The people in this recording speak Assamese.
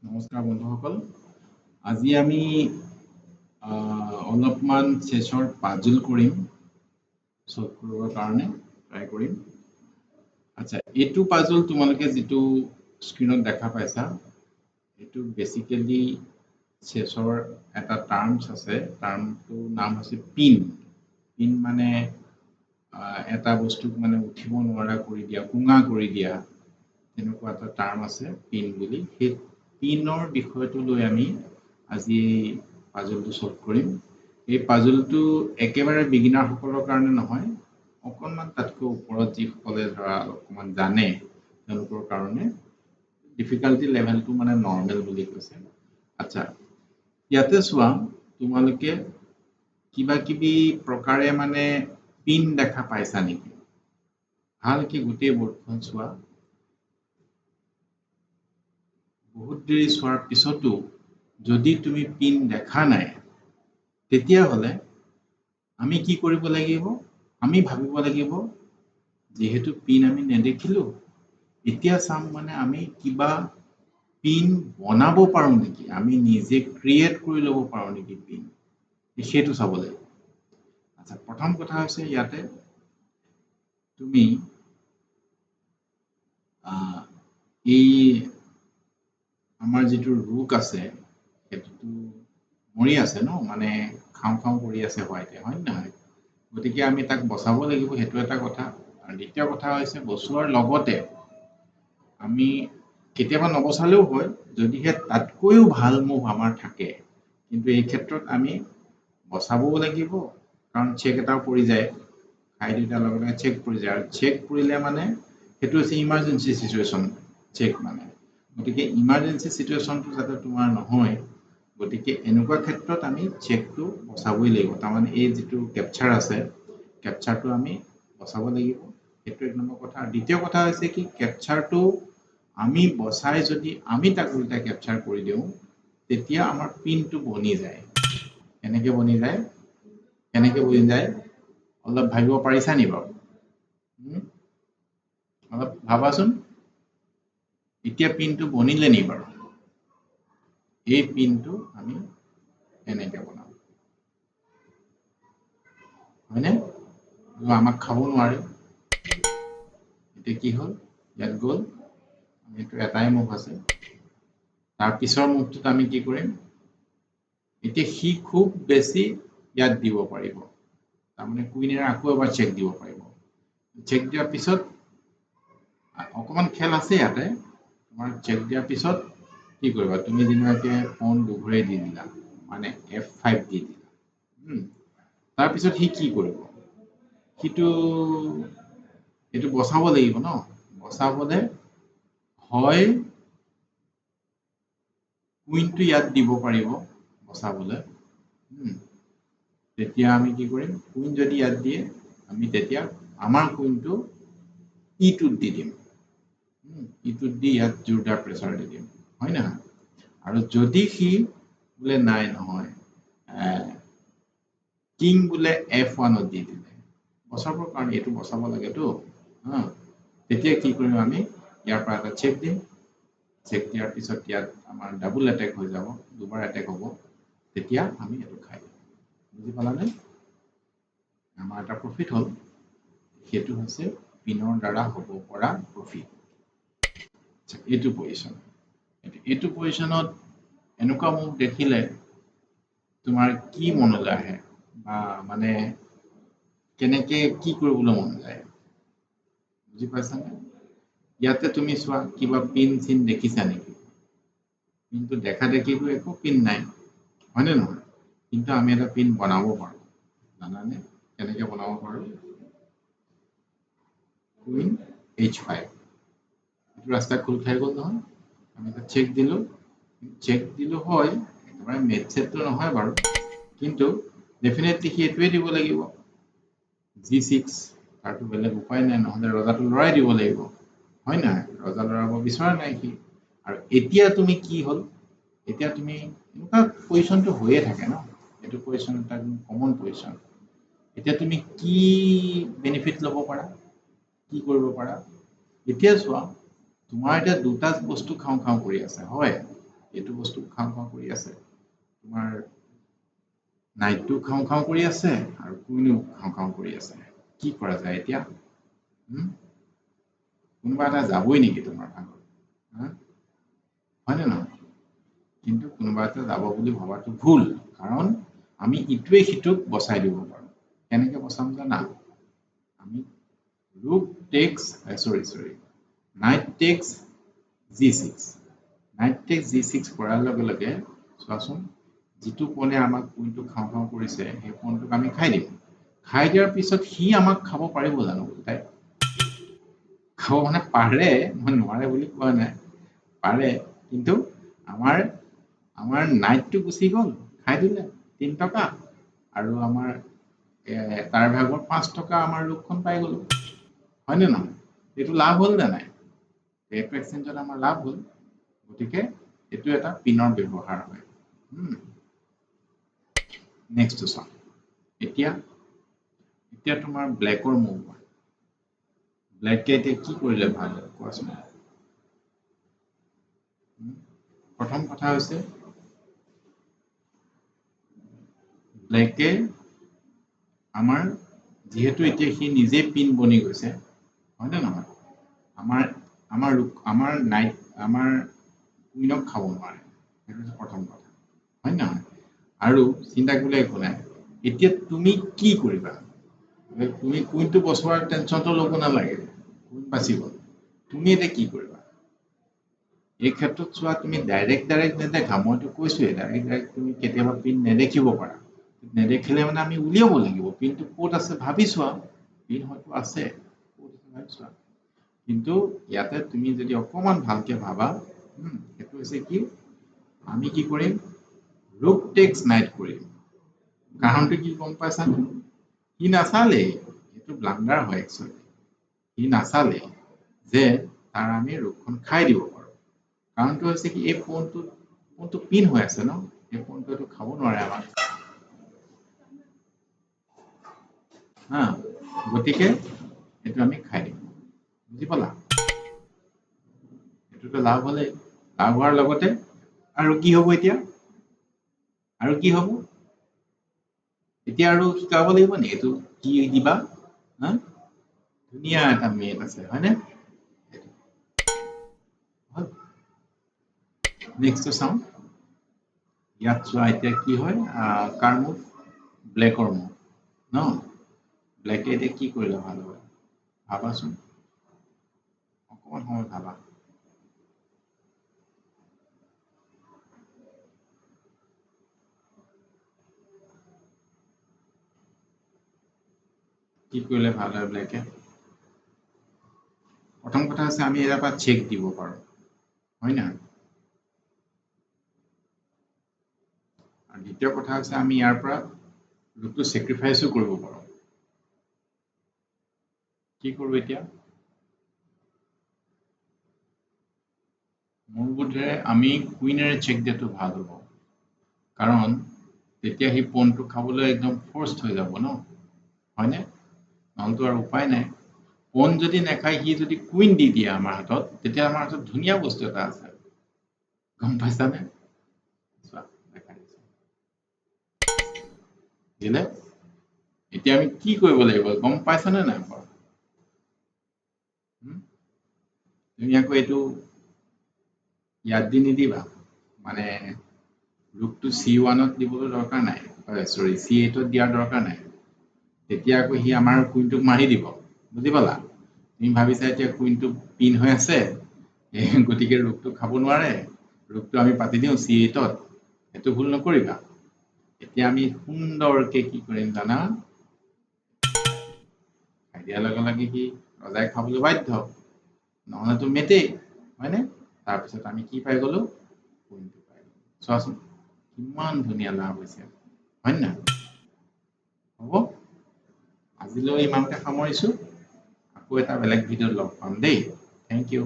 নমস্কাৰ বন্ধুসকল। আজি আমি অলপমান চেছৰ পাজল কৰিম, সলভ কৰিবৰ কাৰণে ট্ৰাই কৰিম। আচ্ছা, এইটো পাজল তোমালোকে যিটো স্ক্ৰীনত দেখা পাইছা, এইটো বেসিক্যালি চেছৰ এটা টাৰ্মছ আছে। টাৰ্মটোৰ নাম হৈছে পিন। পিন মানে এটা বস্তুক মানে উঠিব নোৱাৰা কৰি দিয়া, কুঙা কৰি দিয়া, তেনেকুৱা এটা টাৰ্ম আছে পিন বুলি। সেই পিনৰ বিষয়টো লৈ আমি আজি পাজলটো সলভ কৰিম। এই পাজলটো একেবাৰে বিগিনাৰসকলৰ কাৰণে নহয়, অকণমান তাতকৈ ওপৰত যিসকলে ধৰা অকণমান জানে তেওঁলোকৰ কাৰণে ডিফিকাল্টি লেভেলটো মানে নৰ্মেল বুলি কৈছে। আচ্ছা, ইয়াতে চোৱা, তোমালোকে কিবা কিবি প্ৰকাৰে মানে পিন দেখা পাইছা নেকি? ভালকে গোটেই বৰ্ডখন চোৱা। বহুত দেৰি চোৱাৰ পিছতো যদি তুমি পিন দেখা নাই, তেতিয়াহ'লে আমি কি কৰিব লাগিব? আমি ভাবিব লাগিব, যিহেতু পিন আমি নেদেখিলো, এতিয়া চাম মানে আমি কিবা পিন বনাব পাৰোঁ নেকি, আমি নিজে ক্ৰিয়েট কৰি ল'ব পাৰোঁ নেকি পিন, সেইটো চাব লাগিব। আচ্ছা, প্ৰথম কথা হৈছে ইয়াতে তুমি এই আমাৰ যিটো ৰোগ আছে সেইটোতো মৰি আছে ন, মানে খাওঁ খাওঁ কৰি আছে হোৱাইটে, হয় নহয়? গতিকে আমি তাক বচাব লাগিব, সেইটো এটা কথা। আৰু দ্বিতীয় কথা হৈছে বচোৱাৰ লগতে আমি কেতিয়াবা নবচালেও হয়, যদিহে তাতকৈও ভাল মুভ আমাৰ থাকে, কিন্তু এই ক্ষেত্ৰত আমি বচাবও লাগিব, কাৰণ চেক এটাও পৰি যায়, খাই দুটাৰ লগে লগে চেক পৰি যায়, আৰু চেক পৰিলে মানে সেইটো হৈছে ইমাৰ্জেঞ্চি চিটুৱেশ্যন চেক মানে। গতিকে ইমাৰ্জেঞ্চি চিটুৱেশ্যনটো যাতে তোমাৰ নহয়, গতিকে এনেকুৱা ক্ষেত্ৰত আমি চেকটো বচাবই লাগিব। তাৰমানে এই যিটো কেপচাৰ আছে, কেপচাৰটো আমি বচাব লাগিব, সেইটো এক নম্বৰ কথা। আৰু দ্বিতীয় কথা হৈছে কি, কেপচাৰটো আমি বচাই যদি আমি তাক উল্টা কেপচাৰ কৰি দিওঁ, তেতিয়া আমাৰ পিনটো বনি যায়। কেনেকে বনি যায়? অলপ ভাবিব পাৰিছা নি বাৰু? অলপ ভাবাচোন, এতিয়া পিনটো বনিলে নি বাৰু? এই পিনটো আমি এনেকে বনাম, হয়নে? আমাক খাব নোৱাৰে। এতিয়া কি হ'ল? ইয়াত গ'ল, এইটো এটাই মুভ আছে। তাৰ পিছৰ মুভটোত আমি কি কৰিম? এতিয়া সি খুব বেছি ইয়াত দিব পাৰিব, তাৰমানে কুইনেৰে আকৌ এবাৰ চেক দিব পাৰিব। চেক দিয়াৰ পিছত অকণমান খেল আছে ইয়াতে। তোমাৰ চেক দিয়াৰ পিছত কি কৰিবা? তুমি যেনেবাকে পন দুঘৰে দি দিলা, মানে F5 দি দিলা। তাৰপিছত সি কি কৰিব? সিটো এইটো বচাব লাগিব ন। বচাবলে হয় কুইনটো ইয়াত দিব পাৰিব বচাবলে। তেতিয়া আমি কি কৰিম? কুইন যদি ইয়াত দিয়ে, আমি তেতিয়া আমাৰ কুইনটো ইটোত দি দিম। ইটোত দি ইয়াত জোৰদাৰ প্ৰেছাৰ দি দিম, হয় নহয়? আৰু যদি সি বোলে নাই নহয়, কিং বোলে F1ত দি দিলে, বচাবৰ কাৰণে এইটো বচাব লাগেতো, তেতিয়া কি কৰিম? আমি ইয়াৰ পৰা এটা চেক দিম। চেক দিয়াৰ পিছত ইয়াত আমাৰ ডাবল এটেক হৈ যাব, দুবাৰ এটেক হ'ব, তেতিয়া আমি এইটো খাই দিম। বুজি পালানে? আমাৰ এটা প্ৰফিট হ'ল, সেইটো হৈছে পিনৰ দ্বাৰা হ'ব পৰা প্ৰফিট। এইটো পজিশ্যন, এইটো পজিশ্যনত এনেকুৱা মুভ দেখিলে তোমাৰ কি মনলৈ আহে, বা মানে কেনেকে কি কৰিবলৈ মন যায়? বুজি পাইছানে? ইয়াতে তুমি চোৱা, কিবা পিন চিন দেখিছা নেকি? কিন্তু দেখা দেখিতো একো পিন নাই, হয়নে নহয়? কিন্তু আমি এটা পিন বনাব পাৰোঁ, জানানে? কেনেকে বনাব পাৰোঁ? কুইন H5, এইটো ৰাস্তা খোল খাই গ'ল নহয়। আমি এটা চেক দিলোঁ, হয়, একেবাৰে মেট চেটটো নহয় বাৰু, কিন্তু ডেফিনেটলি সি এইটোৱে দিব লাগিব, G6। তাৰতো বেলেগ উপায় নাই, নহ'লে ৰজাটো লৰাই দিব লাগিব, হয় নহয়? ৰজা লৰাব বিচৰা নাই সি। আৰু এতিয়া তুমি কি হ'ল? এতিয়া তুমি এনেকুৱা পজিশ্যনটো হৈয়ে থাকে ন, এইটো পজিশ্যন এটা কমন পজিশ্যন। এতিয়া তুমি কি বেনিফিট ল'ব পাৰা, কি কৰিব পাৰা? এতিয়া চোৱা, তোমাৰ এতিয়া দুটা বস্তু খাওঁ খাওঁ কৰি আছে, হয়? এইটো বস্তু খাওঁ খাওঁ কৰি আছে, তোমাৰ নাইটটো খাওঁ খাওঁ কৰি আছে আৰু কুইনো খাওঁ খাওঁ কৰি আছে। কি কৰা যায় এতিয়া? কোনোবা এটা যাবই নেকি তোমাৰ ভাগত? হয়নে নহয়? কিন্তু কোনোবা এটা যাব বুলি ভবাটো ভুল, কাৰণ আমি ইটোৱে সিটোক বচাই দিব পাৰোঁ। কেনেকে বচাম জানা? আমি night tax G6 night tax G6 কৰাৰ লগে লগে চোৱাচোন, যিটো পণে আমাক কুইনটো খাওঁ খাওঁ কৰিছে সেই পণটোক আমি খাই দিম। খাই দিয়াৰ পিছত সি আমাক খাব পাৰিব জানো? তাই খাব মানে পাৰে, মই নোৱাৰে বুলি কোৱা নাই, পাৰে, কিন্তু আমাৰ নাইটটো গুচি গ'ল, খাই দিলে 3 টকা, আৰু আমাৰ তাৰ ভাগৰ 5 টকা আমাৰ ৰূপখন পাই গ'লো, হয়নে নহয়? এইটো লাভ হ'ল নে নাই? এইটো এক্সচেঞ্জত আমাৰ লাভ হ'ল। গতিকে এইটো এটা পিনৰ ব্যৱহাৰ হয়। নেক্সটটো চাওঁ। এতিয়া তোমাৰ ব্লেকৰ মুভ। ব্লেকে এতিয়া কি কৰিলে ভাল হয় কোৱাচোন? প্ৰথম কথা হৈছে ব্লেকে আমাৰ যিহেতু এতিয়া সি নিজে পিন বনি গৈছে, হয়নে নহয়? আমাৰ কুইনক খাব নোৱাৰে, সেইটো হৈছে প্ৰথম কথা, হয় নহয়? আৰু চিন্তা কৰিলে একো নাই। এতিয়া তুমি কি কৰিবা? তুমি কুইনটো বচোৱাৰ টেনচনটো ল'ব নালাগে, কুইন বাচি গ'ল। তুমি এতিয়া কি কৰিবা? এই ক্ষেত্ৰত চোৱা, তুমি ডাইৰেক্ট নেদেখা, মইতো কৈছোৱেই ডাইৰেক্ট তুমি কেতিয়াবা পিন নেদেখিব পাৰা। নেদেখিলে মানে আমি উলিয়াব লাগিব, পিনটো ক'ত আছে ভাবি চোৱা, পিন হয়তো আছে, ক'ত আছে ভাবি চোৱা। কিন্তু ইয়াতে তুমি যদি অকণমান ভালকে ভাবা, সেইটো হৈছে কি, আমি কি কৰিম? ৰুক টেক্স নাইট কৰিম। কাৰণটো কি গম পাইছানে? সি নাচালেই, এইটো ব্লাণ্ডাৰ হয় একচুৱেলি। সি নাচালে যে তাৰ আমি ৰুকখন খাই দিব পাৰোঁ। কাৰণটো হৈছে কি, এই পণটো পিন হৈ আছে ন, এই পণটো খাব নোৱাৰে আমাক। গতিকে এইটো আমি খাই দিম, বুজি পালা? এইটোতো লাভ হ'লেই। লাভ হোৱাৰ লগতে আৰু কি হ'ব এতিয়া? আৰু কি হ'ব? এতিয়া আৰু শিকাব লাগিব নি এইটো কি দিবা? ধুনীয়া এটা মেট আছে, হয়নে? নেক্সটটো চাওঁ। ইয়াত চোৱা এতিয়া কি হয়, কাৰ মুভ? ব্লেকৰ মুভ ন? ব্লেকে এতিয়া কি কৰিলে ভাল হয় ভাবাচোন, অকণমান সময় ভাবা। কি কৰিলে ভাল হয় ব্লেকে? প্ৰথম কথা হৈছে আমি ইয়াৰ পৰা চেক দিব পাৰোঁ, হয় নহয়? আৰু দ্বিতীয় কথা হৈছে আমি ইয়াৰ পৰা ৰুকটো চেক্ৰিফাইচো কৰিব পাৰোঁ। কি কৰোঁ এতিয়া? মোৰ বোধেৰে আমি কুইনেৰে চেক দিয়াটো ভাল হ'ব, কাৰণ তেতিয়া সি পণটো খাবলৈ একদম ফৰ্চড হৈ যাব ন, হয়নে? নহ'লেতো আৰু উপায় নাই। পণ যদি নাখায়, সি যদি কুইন দি দিয়ে আমাৰ হাতত, তেতিয়া আমাৰ হাতত ধুনীয়া বস্তু এটা আছে, গম পাইছানে? চোৱা, দেখাই দিছোঁ। দিলে? এতিয়া আমি কি কৰিব লাগিব গম পাইছানে নাই বাৰু? তুমি আকৌ এইটো ইয়াত দি নিদিবা, মানে ৰুকটো C1ত দিবলৈ দৰকাৰ নাই, C8ত দিয়াৰ দৰকাৰ নাই। তেতিয়া আকৌ সি আমাৰ কুইনটোক মাৰি দিব, বুজি পালা? তুমি ভাবিছা এতিয়া কুইনটো পিন হৈ আছে, গতিকে ৰুকটো খাব নোৱাৰে, ৰুকটো আমি পাতি দিওঁ C8ত, সেইটো ভুল নকৰিবা। এতিয়া আমি সুন্দৰকে কি কৰিম জানা? খাই দিয়াৰ লগে লগে সি ৰজাই খাবলৈ বাধ্য, নহ'লেতো মেটেই, হয়নে? তাৰপিছত আমি কি পাই গ'লো? কুইনটো পাই গ'লো। চোৱাচোন কিমান ধুনীয়া লাভ হৈছে, হয় নে নহয়? হ'ব, আজিলৈ ইমানতে সামৰিছোঁ। আকৌ এটা বেলেগ ভিডিঅ'ত লগ পাম দেই। Thank U.